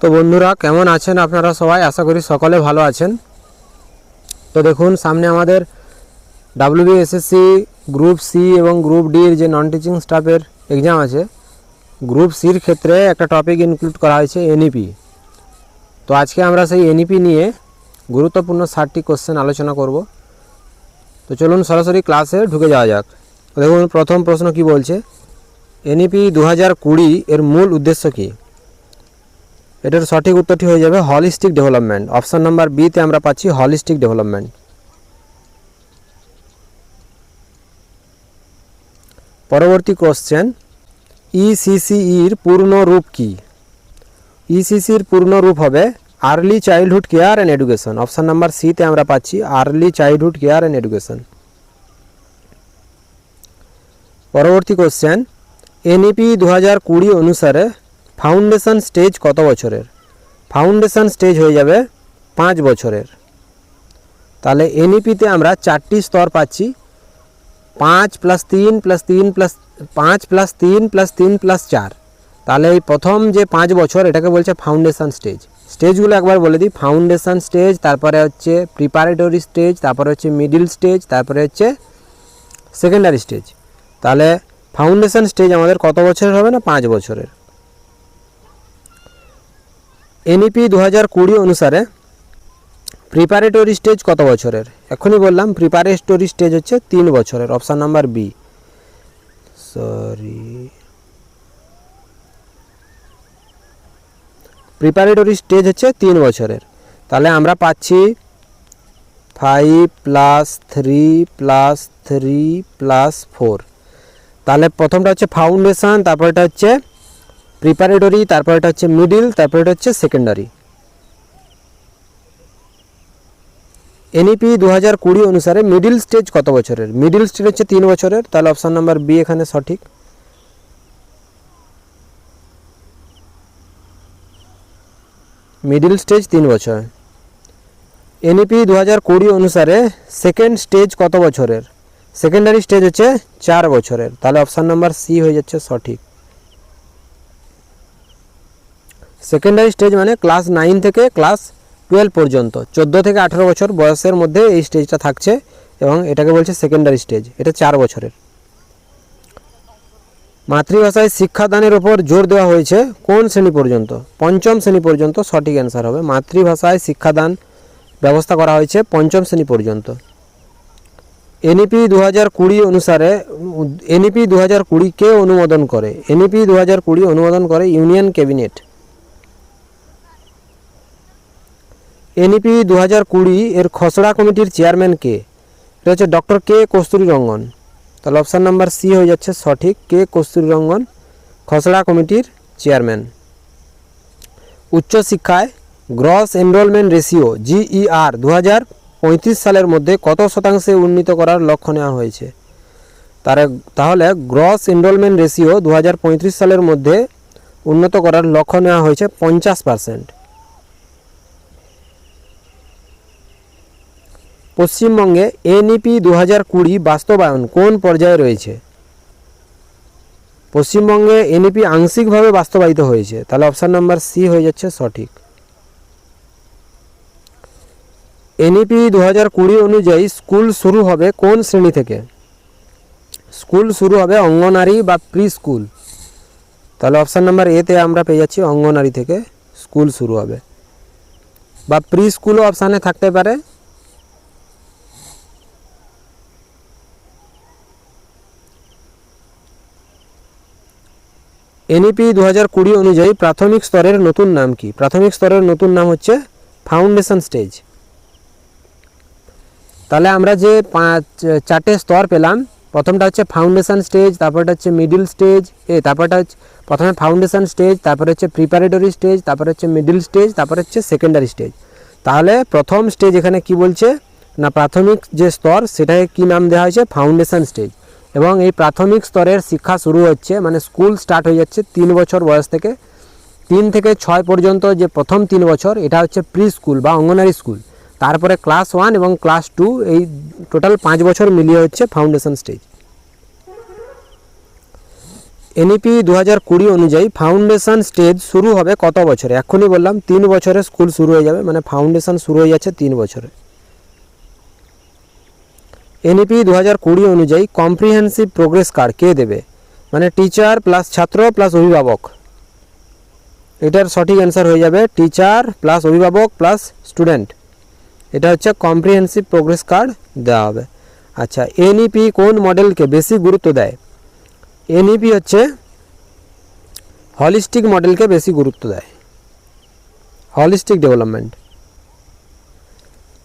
তো বন্ধুরা কেমন আছেন আপনারা সবাই? আশা করি সকলে ভালো আছেন। তো দেখুন সামনে আমাদের WBSSC গ্রুপ সি এবং গ্রুপ ডির যে নন টিচিং স্টাফের এক্সাম আছে, গ্রুপ সির ক্ষেত্রে একটা টপিক ইনক্লুড করা হয়েছে এনইপি। তো আজকে আমরা সেই এনইপি নিয়ে গুরুত্বপূর্ণ 60টি কোশ্চেন আলোচনা করব। তো চলুন সরাসরি ক্লাসে ঢুকে যাওয়া যাক। দেখুন প্রথম প্রশ্ন কি বলছে, এনইপি 2020 এর মূল উদ্দেশ্য কী? এটার সঠিক উত্তরটি হয়ে যাবে হলিস্টিক ডেভেলপমেন্ট। অপশন নাম্বার বিতে আমরা পাচ্ছি হলিস্টিক ডেভেলপমেন্ট। পরবর্তী কোশ্চেন, ইসিসির পূর্ণ রূপ কি? ইসিসির পূর্ণ রূপ হবে early childhood care and education. Option number সিতে আমরা পাচ্ছি early childhood care and education. পরবর্তী কোশ্চেন, এনইপি 2020 অনুসারে ফাউন্ডেশন স্টেজ কত বছরের? ফাউন্ডেশন স্টেজ হয়ে যাবে 5 বছরের। তাহলে এনইপিতে আমরা 4টি স্তর পাচ্ছি, 5 + 3 + 3 + 5 + 3 + 3 + 4। তাহলে এই প্রথম যে 5 বছর এটাকে বলছে ফাউন্ডেশন স্টেজ। স্টেজগুলো একবার বলে দিই, ফাউন্ডেশন স্টেজ, তারপরে হচ্ছে প্রিপারেটরি স্টেজ, তারপরে হচ্ছে মিডিল স্টেজ, তারপরে হচ্ছে সেকেন্ডারি স্টেজ। তাহলে ফাউন্ডেশন স্টেজ আমাদের কত বছরের হবে? না 5 বছরের। এনইপি 2020 অনুসারে প্রিপারেটরি স্টেজ কত বছরের? এখনই বললাম প্রিপারেটরি স্টেজ হচ্ছে 3 বছরের। Option number B. Preparatory stage হচ্ছে 3 বছরের। তাহলে আমরা পাচ্ছি 5 + 3 + 3 + 4। তাহলে প্রথমটা হচ্ছে ফাউন্ডেশন, তারপরটা হচ্ছে প্রিপারেটরি, তারপরটা হচ্ছে মিডিল, তারপরটা হচ্ছে সেকেন্ডারি। এনইপি 2020 অনুসারে মিডিল স্টেজ কত বছরের? মিডিল স্টেজ হচ্ছে 3 বছরের। তাহলে অপশান নাম্বার বি এখানে সঠিক। মিডিল স্টেজ 3 বছর। এনইপি 2020 অনুসারে সেকেন্ড স্টেজ কত বছরের? সেকেন্ডারি স্টেজ হচ্ছে 4 বছরের। তাহলে অপশান নাম্বার সি হয়ে যাচ্ছে সঠিক। সেকেন্ডারি স্টেজ মানে ক্লাস 9 থেকে ক্লাস 12 পর্যন্ত, 14 থেকে 18 বছর বয়সের মধ্যে এই স্টেজটা থাকছে এবং এটাকে বলছে সেকেন্ডারি স্টেজ। এটা 4 বছরের। মাতৃভাষায় শিক্ষাদানের ওপর জোর দেওয়া হয়েছে কোন শ্রেণী পর্যন্ত? 5ম শ্রেণী পর্যন্ত সঠিক অ্যান্সার হবে। মাতৃভাষায় শিক্ষাদান ব্যবস্থা করা হয়েছে 5ম শ্রেণী পর্যন্ত। এনইপি 2020 অনুসারে এনইপি 2020 কে অনুমোদন করে? এনইপি 2020 অনুমোদন করে ইউনিয়ন ক্যাবিনেট। এনইপি 2020 এর খসড়া কমিটির চেয়ারম্যান কে? এটা হচ্ছে ডক্টর কে কস্তুরী রঙ্গন। তাহলে অপশান নাম্বার সি হয়ে যাচ্ছে সঠিক, কে কস্তুরী রঙ্গন খসড়া কমিটির চেয়ারম্যান। উচ্চশিক্ষায় গ্রস এনরোলমেন্ট রেশিও GER 2035 সালের মধ্যে কত শতাংশে উন্নীত করার লক্ষ্য নেওয়া হয়েছে? তাহলে গ্রস এনরোলমেন্ট রেশিও 2035 সালের মধ্যে উন্নত করার লক্ষ্য নেওয়া হয়েছে 50%। পশ্চিমবঙ্গে এনইপি 2020 বাস্তবায়ন কোন পর্যায়ে রয়েছে? পশ্চিমবঙ্গে এনইপি আংশিকভাবে বাস্তবায়িত হয়েছে। তাহলে অপশান নাম্বার সি হয়ে যাচ্ছে সঠিক। এনইপি 2020 অনুযায়ী স্কুল শুরু হবে কোন শ্রেণী থেকে? স্কুল শুরু হবে অঙ্গনারী বা প্রি স্কুল। তাহলে অপশান নাম্বার এতে আমরা পেয়ে যাচ্ছি অঙ্গনারী থেকে স্কুল শুরু হবে, বা প্রি স্কুলও অপশানে থাকতে পারে। এনইপি 2020 অনুযায়ী প্রাথমিক স্তরের নতুন নাম কি? প্রাথমিক স্তরের নতুন নাম হচ্ছে ফাউন্ডেশন স্টেজ। তাহলে আমরা যে 4টে স্তর পেলাম, প্রথমটা হচ্ছে ফাউন্ডেশন স্টেজ, তারপরটা হচ্ছে মিডিল স্টেজ, তারপরটা হচ্ছে প্রথমে ফাউন্ডেশন স্টেজ, তারপরে হচ্ছে প্রিপারেটরি স্টেজ, তারপরে হচ্ছে মিডিল স্টেজ, তারপরে হচ্ছে সেকেন্ডারি স্টেজ। তাহলে প্রথম স্টেজ এখানে কি বলছে না, প্রাথমিক যে স্তর সেটাকে কি নাম দেওয়া হয়েছে? Foundation stage. এবং এই প্রাথমিক স্তরের শিক্ষা শুরু হচ্ছে, মানে স্কুল স্টার্ট হয়ে যাচ্ছে 3 বছর বয়স থেকে। 3 থেকে 6 পর্যন্ত যে প্রথম 3 বছর এটা হচ্ছে প্রি স্কুল বা অঙ্গনারী স্কুল। তারপরে ক্লাস 1 এবং ক্লাস 2, এই টোটাল 5 বছর মিলিয়ে হচ্ছে ফাউন্ডেশন স্টেজ। এনইপি 2020 অনুযায়ী ফাউন্ডেশন স্টেজ শুরু হবে কত বছরে? এখনই বললাম 3 বছরে স্কুল শুরু হয়ে যাবে, মানে ফাউন্ডেশন শুরু হয়ে যাচ্ছে 3 বছরে। এনইপি 2020 অনুযায়ী কম্প্রিহেন্সিভ প্রোগ্রেস কার্ড কে দেবে? মানে টিচার প্লাস ছাত্র প্লাস অভিভাবক। এটার সঠিক অ্যান্সার হয়ে যাবে টিচার প্লাস অভিভাবক প্লাস স্টুডেন্ট। এটা হচ্ছে কম্প্রিহেন্সিভ প্রোগ্রেস কার্ড দেওয়া হবে। আচ্ছা, এনইপি কোন মডেলকে বেশি গুরুত্ব দেয়? এনইপি হচ্ছে হলিস্টিক মডেলকে বেশি গুরুত্ব দেয়, হলিস্টিক ডেভেলপমেন্ট।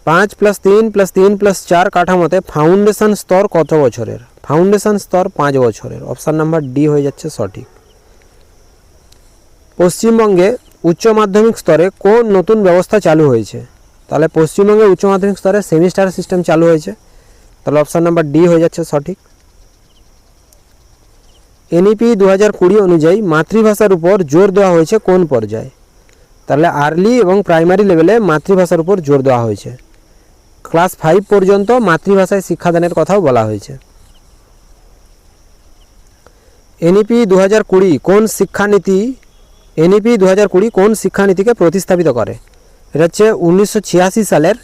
5+3+3+4 কাঠামোতে ফাউন্ডেশন স্তর কত বছরের? ফাউন্ডেশন স্তর 5 বছরের। অপশান নাম্বার ডি হয়ে যাচ্ছে সঠিক। পশ্চিমবঙ্গে উচ্চ মাধ্যমিক স্তরে কোন নতুন ব্যবস্থা চালু হয়েছে? তাহলে পশ্চিমবঙ্গে উচ্চ মাধ্যমিক স্তরে সেমিস্টার সিস্টেম চালু হয়েছে, তাহলে অপশান নাম্বার ডি হয়ে যাচ্ছে সঠিক। এনইপি 2020 অনুযায়ী মাতৃভাষার উপর জোর দেওয়া হয়েছে কোন পর্যায়ে? তাহলে আর্লি এবং প্রাইমারি লেভেলে মাতৃভাষার উপর জোর দেওয়া হয়েছে। ক্লাস 5 পর্যন্ত মাতৃভাষায় শিক্ষাদানের কথাও বলা হয়েছে। এনইপি 2020 কোন শিক্ষানীতি এনইপি 2020 কোন শিক্ষানীতিকে প্রতিস্থাপিত করে? এটা হচ্ছে 1986 সালের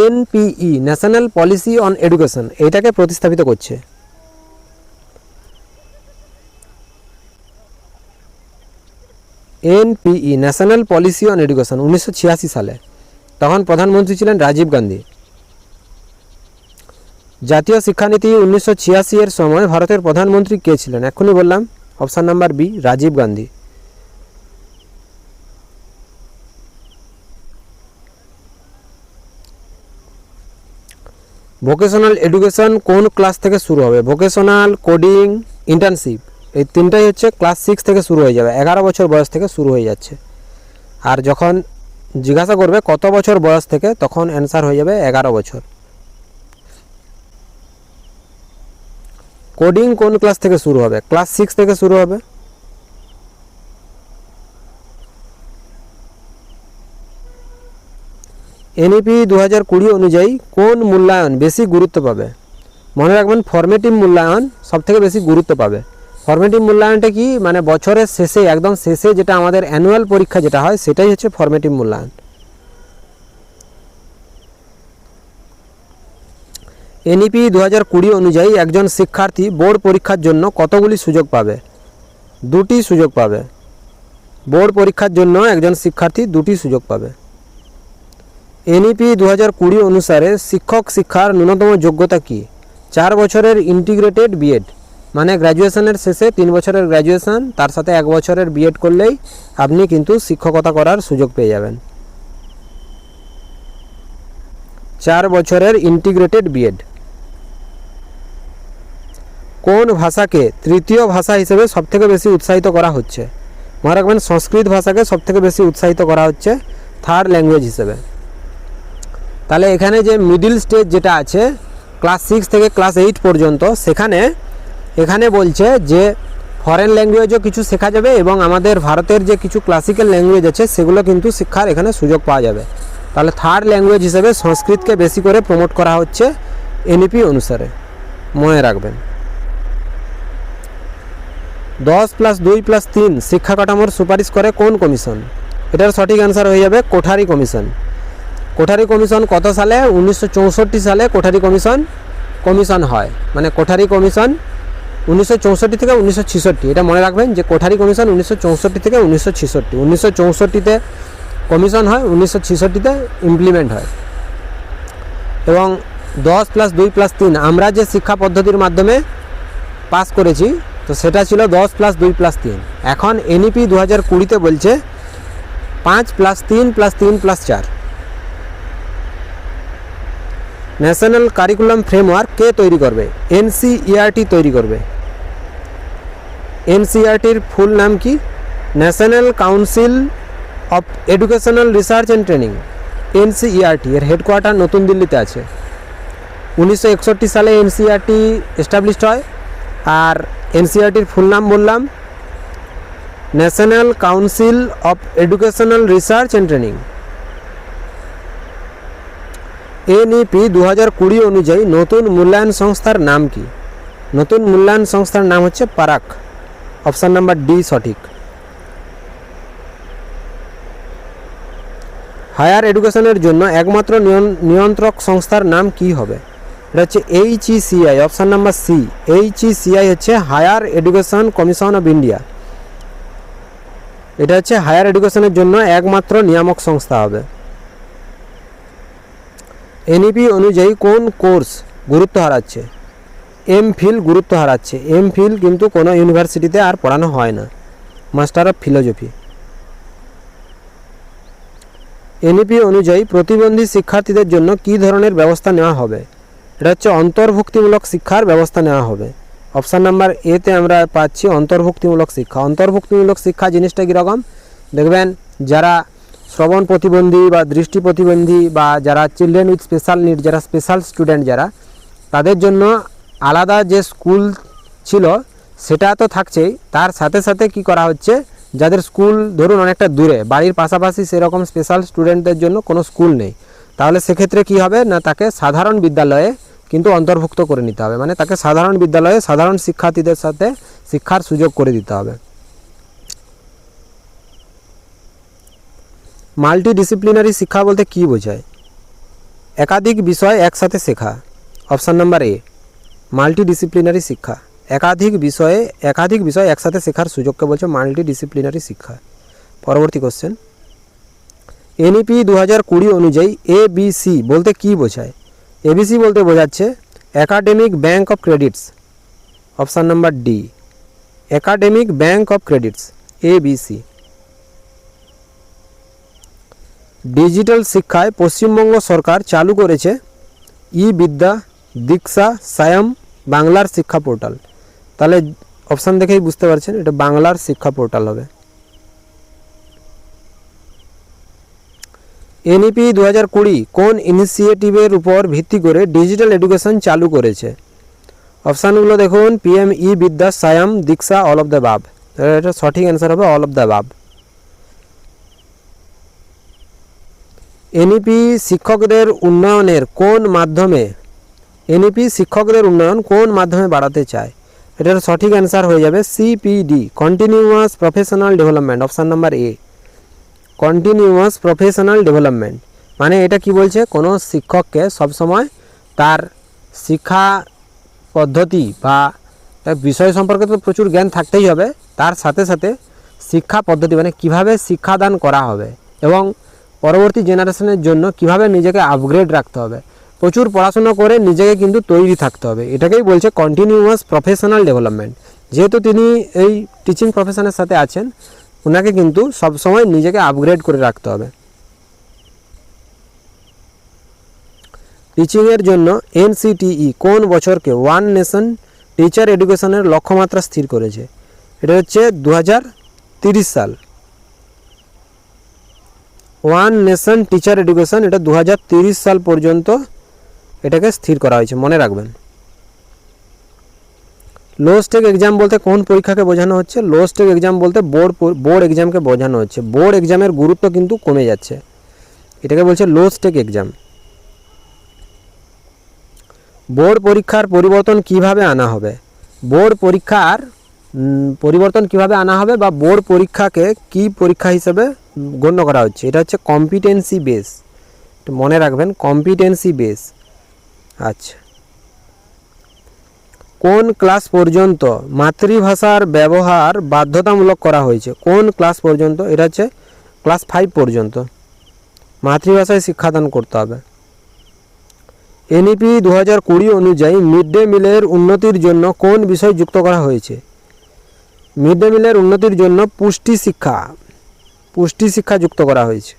NPE, national policy on education, এটাকে প্রতিস্থাপিত করছে। NPE, national policy on education, 1986 সালে। তখন প্রধানমন্ত্রী ছিলেন রাজীব গান্ধী। জাতীয় শিক্ষানীতি 1986 এর সময় ভারতের প্রধানমন্ত্রী কে ছিলেন? এখনই বললাম, option number B, Rajiv Gandhi. Vocational education কোন ক্লাস থেকে শুরু হবে? ভোকেশনাল, কোডিং, ইন্টার্নশিপ, এই তিনটাই হচ্ছে ক্লাস 6 থেকে শুরু হয়ে যাবে, 11 বছর বয়স থেকে শুরু হয়ে যাচ্ছে। আর যখন জিজ্ঞাসা করবে কত বছর বয়স থেকে, তখন অ্যান্সার হয়ে যাবে 11 বছর। কোডিং কোন ক্লাস থেকে শুরু হবে? ক্লাস 6 থেকে শুরু হবে। এনইপি 2020 অনুযায়ী কোন মূল্যায়ন বেশি গুরুত্ব পাবে? মনে রাখবেন, ফরমেটিভ মূল্যায়ন সবথেকে বেশি গুরুত্ব পাবে। ফরমেটিভ মূল্যায়নটা কি? মানে বছরের শেষে, একদম শেষে যেটা আমাদের অ্যানুয়াল পরীক্ষা যেটা হয়, সেটাই হচ্ছে ফরমেটিভ মূল্যায়ন। এনইপি 2020 অনুযায়ী একজন শিক্ষার্থী বোর্ড পরীক্ষার জন্য কতগুলি সুযোগ পাবে? 2টি সুযোগ পাবে। বোর্ড পরীক্ষার জন্য একজন শিক্ষার্থী 2টি সুযোগ পাবে। এনইপি 2020 অনুসারে শিক্ষক শিক্ষার ন্যূনতম যোগ্যতা কি? 4 বছরের ইন্টিগ্রেটেড বিএড, মানে গ্র্যাজুয়েশনের শেষে 3 বছরের গ্র্যাজুয়েশন, তার সাথে 1 বছরের বিএড করলেই আপনি কিন্তু শিক্ষকতা করার সুযোগ পেয়ে যাবেন। 4 বছরের ইন্টিগ্রেটেড বিএড। কোন ভাষাকে তৃতীয় ভাষা হিসেবে সবথেকে বেশি উৎসাহিত করা হচ্ছে? মনে রাখবেন, সংস্কৃত ভাষাকে সবথেকে বেশি উৎসাহিত করা হচ্ছে থার্ড ল্যাঙ্গুয়েজ হিসেবে। তাহলে এখানে যে মিডিল স্টেজ যেটা আছে, ক্লাস 6 থেকে ক্লাস 8 পর্যন্ত, এখানে বলছে যে ফরেন ল্যাঙ্গুয়েজও কিছু শেখা যাবে এবং আমাদের ভারতের যে কিছু ক্লাসিক্যাল ল্যাঙ্গুয়েজ আছে সেগুলো কিন্তু শিক্ষার এখানে সুযোগ পাওয়া যাবে। তাহলে থার্ড ল্যাঙ্গুয়েজ হিসেবে সংস্কৃতকে বেশি করে প্রমোট করা হচ্ছে এনইপি অনুসারে, মনে রাখবেন। 10+2+3 শিক্ষা কাঠামোর সুপারিশ করে কোন কমিশন? এটার সঠিক অ্যান্সার হয়ে যাবে কোঠারি কমিশন। কোঠারি কমিশন কত সালে? 1964 সালে কোঠারি কমিশন হয়। মানে কোঠারি কমিশন 1964 থেকে 1966, এটা মনে রাখবেন যে কোঠারি কমিশন 1964 থেকে 1966। 1964-তে কমিশন হয়, 1966-তে ইমপ্লিমেন্ট হয়। এবং 10+2+3 আমরা যে শিক্ষা পদ্ধতির মাধ্যমে পাস করেছি, তো সেটা ছিল 10+2+3। এখন এনইপি 2020-তে বলছে 5+3+3+4। ন্যাশনাল কারিকুলাম ফ্রেমওয়ার্ক কে তৈরি করবে? এনসিইআরটি তৈরি করবে। এনসিইআরটির ফুল নাম কি? National council of educational research and training, NCERT. এর হেডকোয়ার্টার নতুন দিল্লিতে আছে। 1961 সালে এনসিইআরটি এস্টাবলিশড হয়। আর এনসিইআরটির ফুল নাম বললাম national council of educational research and training. NEP 2020 অনুযায়ী নতুন মূল্যায়ন সংস্থার নাম কি? নতুন মূল্যায়ন সংস্থার নাম হচ্ছে পারাক। অপশান নাম্বার ডি সঠিক। হায়ার এডুকেশনের জন্য একমাত্র নিয়ন্ত্রক সংস্থার নাম কি হবে? এটা হচ্ছে HECI, option number C. HECI হচ্ছে higher education commission of India. এটা হচ্ছে হায়ার এডুকেশনের জন্য একমাত্র নিয়ামক সংস্থা হবে। NEP অনুযায়ী কোন কোর্স গুরুত্ব হারাচ্ছে? MPhil গুরুত্ব হারাচ্ছে। MPhil কিন্তু কোনো ইউনিভার্সিটিতে আর পড়ানো হয় না, মাস্টার অফ ফিলোজফি। NEP অনুযায়ী প্রতিবন্ধী শিক্ষার্থীদের জন্য কী ধরনের ব্যবস্থা নেওয়া হবে? এটা হচ্ছে অন্তর্ভুক্তিমূলক শিক্ষার ব্যবস্থা নেওয়া হবে। অপশান নাম্বার এতে আমরা পাচ্ছি অন্তর্ভুক্তিমূলক শিক্ষা। অন্তর্ভুক্তিমূলক শিক্ষা জিনিসটা কীরকম দেখবেন, যারা শ্রবণ প্রতিবন্ধী বা দৃষ্টি প্রতিবন্ধী বা যারা চিলড্রেন উইথ স্পেশাল নিড, যারা স্পেশাল স্টুডেন্ট যারা, তাদের জন্য আলাদা যে স্কুল ছিল সেটা তো থাকছেই, তার সাথে সাথে কি করা হচ্ছে, যাদের স্কুল ধরুন অনেকটা দূরে, বাড়ির পাশাপাশি সেরকম স্পেশাল স্টুডেন্টদের জন্য কোনো স্কুল নেই, তাহলে সেক্ষেত্রে কি হবে না, তাকে সাধারণ বিদ্যালয়ে কিন্তু অন্তর্ভুক্ত করে নিতে হবে, মানে তাকে সাধারণ বিদ্যালয়ে সাধারণ শিক্ষার্থীদের সাথে শিক্ষার সুযোগ করে দিতে হবে। মাল্টিডিসিপ্লিনারি শিক্ষা বলতে কী বোঝায়? একাধিক বিষয় একসাথে শেখা। অপশান নাম্বার এ মাল্টিডিসিপ্লিনারি শিক্ষা। একাধিক বিষয় একসাথে শেখার সুযোগকে বলছে মাল্টিডিসিপ্লিনারি শিক্ষা। পরবর্তী কোশ্চেন, NEP 2020 অনুযায়ী ABC বলতে কী বোঝায়? ABC বলতে বোঝাচ্ছে academic bank of credits. Option number D academic bank of credits, ABC। Digital শিক্ষায় পশ্চিমবঙ্গ সরকার চালু করেছে ই-বিদ্যা, দীক্ষা, সায়ম, বাংলার শিক্ষা পোর্টাল। তাহলে অপশান দেখেই বুঝতে পারছেন এটা বাংলার শিক্ষা পোর্টাল হবে। NEP 2020 কোন ইনিশিয়েটিভের উপর ভিত্তি করে ডিজিটাল এডুকেশন চালু করেছে? অপশানগুলো দেখুন, PM ই-বিদ্যা, সায়ম, দীক্ষা, অল অফ দ্য বাব। এটা সঠিক অ্যান্সার হবে অল অফ দ্য বাব। NEP শিক্ষকদের উন্নয়নের কোন মাধ্যমে NEP শিক্ষকদের উন্নয়ন কোন মাধ্যমে বাড়াতে চায়? এটার সঠিক অ্যান্সার হয়ে যাবে CPD, continuous professional development. Option number A continuous professional development. মানে এটা কি বলছে, কোনো শিক্ষককে সবসময় তার শিক্ষা পদ্ধতি বা তার বিষয় সম্পর্কে তো প্রচুর জ্ঞান থাকতেই হবে, তার সাথে সাথে শিক্ষা পদ্ধতি মানে কিভাবে শিক্ষাদান করা হবে এবং পরবর্তী জেনারেশনের জন্য কিভাবে নিজেকে আপগ্রেড রাখতে হবে, প্রচুর পড়াশোনা করে নিজেকে কিন্তু তৈরি থাকতে হবে, এটাকেই বলছে কন্টিনিউয়াস প্রফেশনাল ডেভেলপমেন্ট। যেহেতু তিনি এই টিচিং প্রফেশনের সাথে আছেন, ওনাকে কিন্তু সবসময় নিজেকে আপগ্রেড করে রাখতে হবে। টিচিংয়ের জন্য NCTE কোন বছরকে ওয়ান নেশন টিচার এডুকেশনের লক্ষ্যমাত্রা স্থির করেছে? এটা হচ্ছে 2030 সাল। ওয়ান নেশন টিচার এডুকেশন এটা 2030 সাল পর্যন্ত এটাকে স্থির করা হয়েছে, মনে রাখবেন। লো স্টেক এক্সাম বলতে কোন পরীক্ষাকে বোঝানো হচ্ছে? লো স্টেক এক্সাম বলতে বোর্ড এক্সামকে বোঝানো হচ্ছে। বোর্ড এক্সামের গুরুত্ব কিন্তু কমে যাচ্ছে, এটাকে বলছে লো স্টেক এক্সাম। বোর্ড পরীক্ষার পরিবর্তন কিভাবে আনা হবে? বোর্ড পরীক্ষার পরিবর্তন কিভাবে আনা হবে বা বোর্ড পরীক্ষাকে কি পরীক্ষা হিসেবে গণ্য করা হচ্ছে? এটা হচ্ছে কম্পিটেন্সি বেস, মনে রাখবেন কম্পিটেন্সি বেস। আচ্ছা, কোন ক্লাস পর্যন্ত মাতৃভাষার ব্যবহার বাধ্যতামূলক করা হয়েছে? কোন ক্লাস পর্যন্ত? এটা হচ্ছে ক্লাস 5 পর্যন্ত মাতৃভাষায় শিক্ষাদান করতে হবে। NEP 2020 অনুযায়ী মিড ডে মিলের উন্নতির জন্য কোন বিষয় যুক্ত করা হয়েছে? মিড ডে মিলের উন্নতির জন্য পুষ্টি শিক্ষা যুক্ত করা হয়েছে।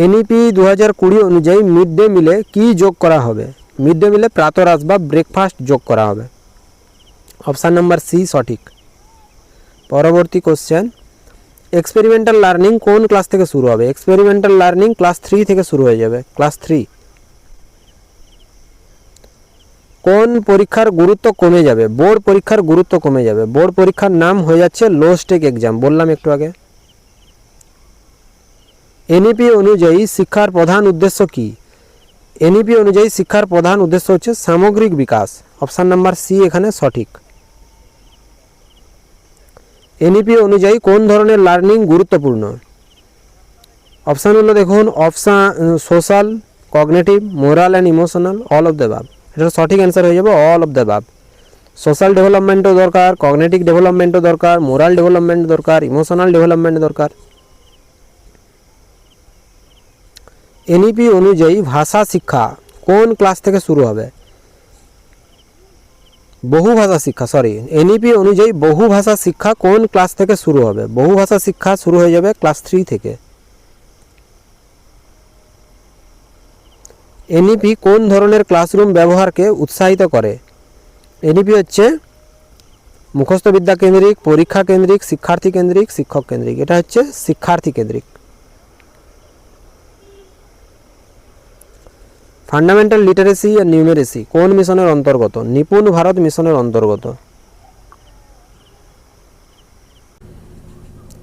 NEP 2020 অনুযায়ী মিড ডে মিলে কি যোগ করা হবে? মিড ডে মিলে প্রাতরাশ বা ব্রেকফাস্ট যোগ করা হবে। অপশান নাম্বার সি সঠিক। পরবর্তী কোশ্চেন, এক্সপেরিমেন্টাল লার্নিং কোন ক্লাস থেকে শুরু হবে? এক্সপেরিমেন্টাল লার্নিং ক্লাস 3 থেকে শুরু হয়ে যাবে, ক্লাস 3। কোন পরীক্ষার গুরুত্ব কমে যাবে? বোর্ড পরীক্ষার গুরুত্ব কমে যাবে। বোর্ড পরীক্ষার নাম হয়ে যাচ্ছে লো স্টেক এক্সাম, বললাম একটু আগে। NEP অনুযায়ী শিক্ষার প্রধান উদ্দেশ্য কি? NEP অনুযায়ী শিক্ষার প্রধান উদ্দেশ্য হচ্ছে সামগ্রিক বিকাশ। অপশান নাম্বার সি এখানে সঠিক। এনইপি অনুযায়ী কোন ধরনের লার্নিং গুরুত্বপূর্ণ? অপশানগুলো দেখুন, option social, cognitive, moral and emotional, all of the above. এটার সঠিক অ্যান্সার হয়ে যাবে all of the above. Social ডেভেলপমেন্টও দরকার, কগনিটিভ ডেভেলপমেন্টও দরকার, মোরাল ডেভেলপমেন্ট দরকার, ইমোশনাল ডেভেলপমেন্ট দরকার। এনইপি অনুযায়ী ভাষা শিক্ষা কোন ক্লাস থেকে শুরু হবে? বহু ভাষা শিক্ষা, এনইপি অনুযায়ী বহু ভাষা শিক্ষা কোন ক্লাস থেকে শুরু হবে? বহু ভাষা শিক্ষা শুরু হয়ে যাবে ক্লাস 3 থেকে। এনইপি কোন ধরনের ক্লাসরুম ব্যবহারকে উৎসাহিত করে? এনইপি হচ্ছে মুখস্থ বিদ্যা কেন্দ্রিক, পরীক্ষা কেন্দ্রিক, শিক্ষার্থী কেন্দ্রিক, শিক্ষক কেন্দ্রিক। এটা হচ্ছে শিক্ষার্থী কেন্দ্রিক। ফান্ডামেন্টাল লিটারেসি আর নিউমেরেসি কোন মিশনের অন্তর্গত? নিপুণ ভারত মিশনের অন্তর্গত।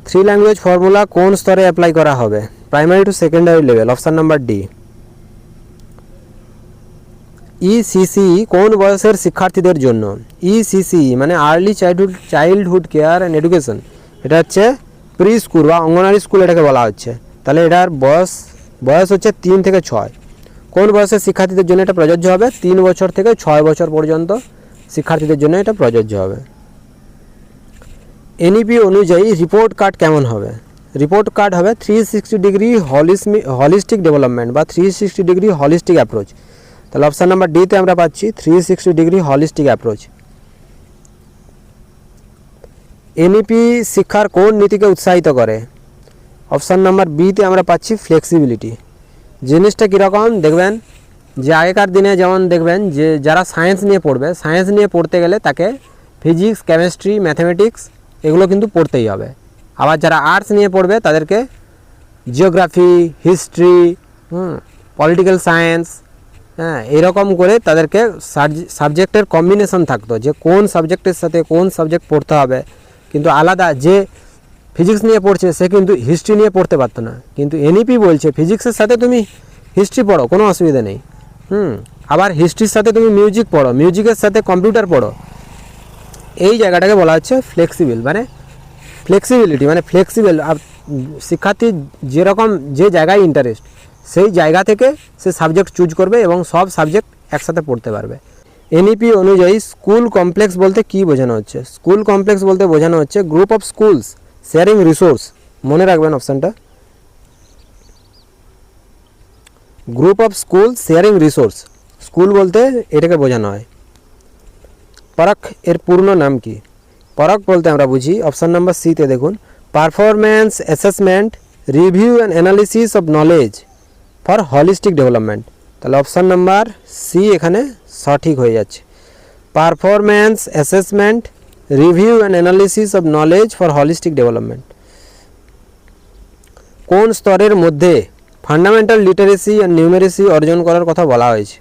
3 ল্যাঙ্গুয়েজ ফর্মুলা কোন স্তরে অ্যাপ্লাই করা হবে? Primary to secondary level, option number D. ECC কোন বয়সের শিক্ষার্থীদের জন্য? ইসিসি মানে early childhood care and education. এটা হচ্ছে প্রি স্কুল বা অঙ্গনওয়াড়ি স্কুল এটাকে বলা হচ্ছে। তাহলে এটার বয়স হচ্ছে 3 থেকে 6। কোন বয়সের শিক্ষার্থীদের জন্য এটা প্রযোজ্য হবে? 3 বছর থেকে 6 বছর পর্যন্ত শিক্ষার্থীদের জন্য এটা প্রযোজ্য হবে। এনইপি অনুযায়ী রিপোর্ট কার্ড কেমন হবে? রিপোর্ট কার্ড হবে 360 ডিগ্রি হলিস্টিক ডেভেলপমেন্ট বা 360 ডিগ্রি হলিস্টিক অ্যাপ্রোচ। তাহলে অপশান নাম্বার ডিতে আমরা পাচ্ছি 360 ডিগ্রি হলিস্টিক অ্যাপ্রোচ। এনইপি শিক্ষার কোন নীতিকে উৎসাহিত করে? অপশান নাম্বার বিতে আমরা পাচ্ছি ফ্লেক্সিবিলিটি। জিনিসটা কীরকম দেখবেন যে আগেকার দিনে যেমন দেখবেন যে যারা সায়েন্স নিয়ে পড়বে, সায়েন্স নিয়ে পড়তে গেলে তাকে ফিজিক্স, কেমিস্ট্রি, ম্যাথামেটিক্স এগুলো কিন্তু পড়তেই হবে। আবার যারা আর্টস নিয়ে পড়বে তাদেরকে জিওগ্রাফি, হিস্ট্রি, পলিটিক্যাল সায়েন্স, এরকম করে তাদেরকে সাবজেক্টের কম্বিনেশন থাকতো যে কোন সাবজেক্টের সাথে কোন সাবজেক্ট পড়তে হবে। কিন্তু আলাদা যে ফিজিক্স নিয়ে পড়ছে সে কিন্তু হিস্ট্রি নিয়ে পড়তে পারতো না। কিন্তু এনইপি বলছে ফিজিক্সের সাথে তুমি হিস্ট্রি পড়ো, কোনো অসুবিধা নেই। আবার হিস্ট্রির সাথে তুমি মিউজিক পড়ো, মিউজিকের সাথে কম্পিউটার পড়ো। এই জায়গাটাকে বলা হচ্ছে ফ্লেক্সিবল, মানে ফ্লেক্সিবিলিটি মানে ফ্লেক্সিবল। শিক্ষার্থী যেরকম যে জায়গায় ইন্টারেস্ট সেই জায়গা থেকে সে সাবজেক্ট চুজ করবে এবং সব সাবজেক্ট একসাথে পড়তে পারবে। এনইপি অনুযায়ী স্কুল কমপ্লেক্স বলতে কী বোঝানো হচ্ছে? স্কুল কমপ্লেক্স বলতে বোঝানো হচ্ছে group of schools sharing resource. মনে রাখবেন অপশানটা, group of school sharing resource. School বলতে এটাকে বোঝানো হয়। পরখ এর পূর্ণ নাম কি? পরখ বলতে আমরা বুঝি অপশান নাম্বার সিতে দেখুন, performance assessment, review and analysis of knowledge for holistic development. তাহলে অপশান নাম্বার সি এখানে সঠিক হয়ে যাচ্ছে। Performance assessment, review and analysis of knowledge for holistic development. কোন স্তরের মধ্যে ফান্ডামেন্টাল লিটারেসি অ্যান্ড নিউমেরেসি অর্জন করার কথা বলা হয়েছে?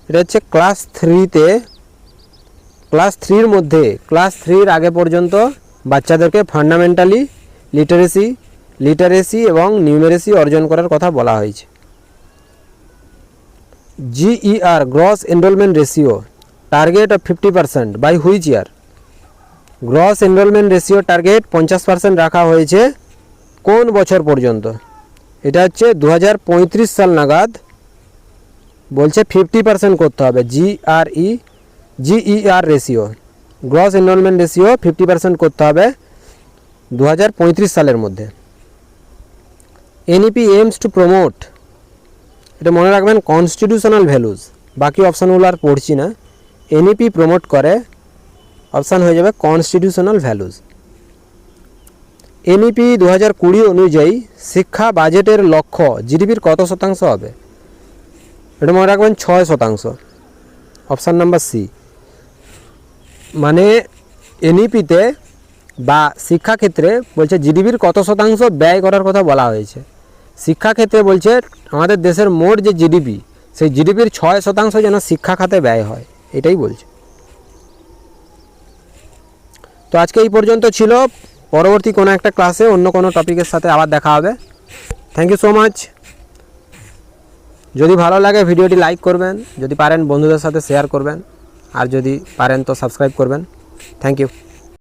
এটা হচ্ছে ক্লাস 3-তে। ক্লাস 3-র মধ্যে, ক্লাস 3-র আগে পর্যন্ত বাচ্চাদেরকে ফান্ডামেন্টালি লিটারেসি এবং নিউমেরেসি অর্জন করার কথা বলা হয়েছে। GER gross enrolment ratio target of 50% by which year? Gross enrolment ratio target 50% রাখা হয়েছে কোন বছর পর্যন্ত? এটা হচ্ছে 2035 সাল নাগাদ বলছে 50% করতে হবে। GER ratio, gross enrolment ratio 50% করতে হবে 2035 সালের মধ্যে। এনইপি এইমস টু প্রমোট, এটা মনে রাখবেন কনস্টিটিউশনাল ভ্যালুজ। বাকি অপশানগুলো আর পড়ছি না। এনইপি প্রমোট করে, অপশান হয়ে যাবে কনস্টিটিউশনাল ভ্যালুজ। এনইপি 2020 অনুযায়ী শিক্ষা বাজেটের লক্ষ্য জিডিপির কত শতাংশ হবে? এটা মনে রাখবেন 6%, অপশান নাম্বার সি। মানে এনইপিতে বা শিক্ষাক্ষেত্রে বলছে জিডিপির কত শতাংশ ব্যয় করার কথা বলা হয়েছে। শিক্ষাক্ষেত্রে বলছে আমাদের দেশের মোট যে জিডিপি সেই জিডিপির 6% যেন শিক্ষা খাতে ব্যয় হয়, এটাই বলছে। তো আজকে এই পর্যন্ত ছিল। পরবর্তী কোনো একটা ক্লাসে অন্য কোনো টপিকের সাথে আবার দেখা হবে। Thank you so much. যদি ভালো লাগে ভিডিওটি লাইক করবেন, যদি পারেন বন্ধুদের সাথে শেয়ার করবেন, আর যদি পারেন তো সাবস্ক্রাইব করবেন। Thank you.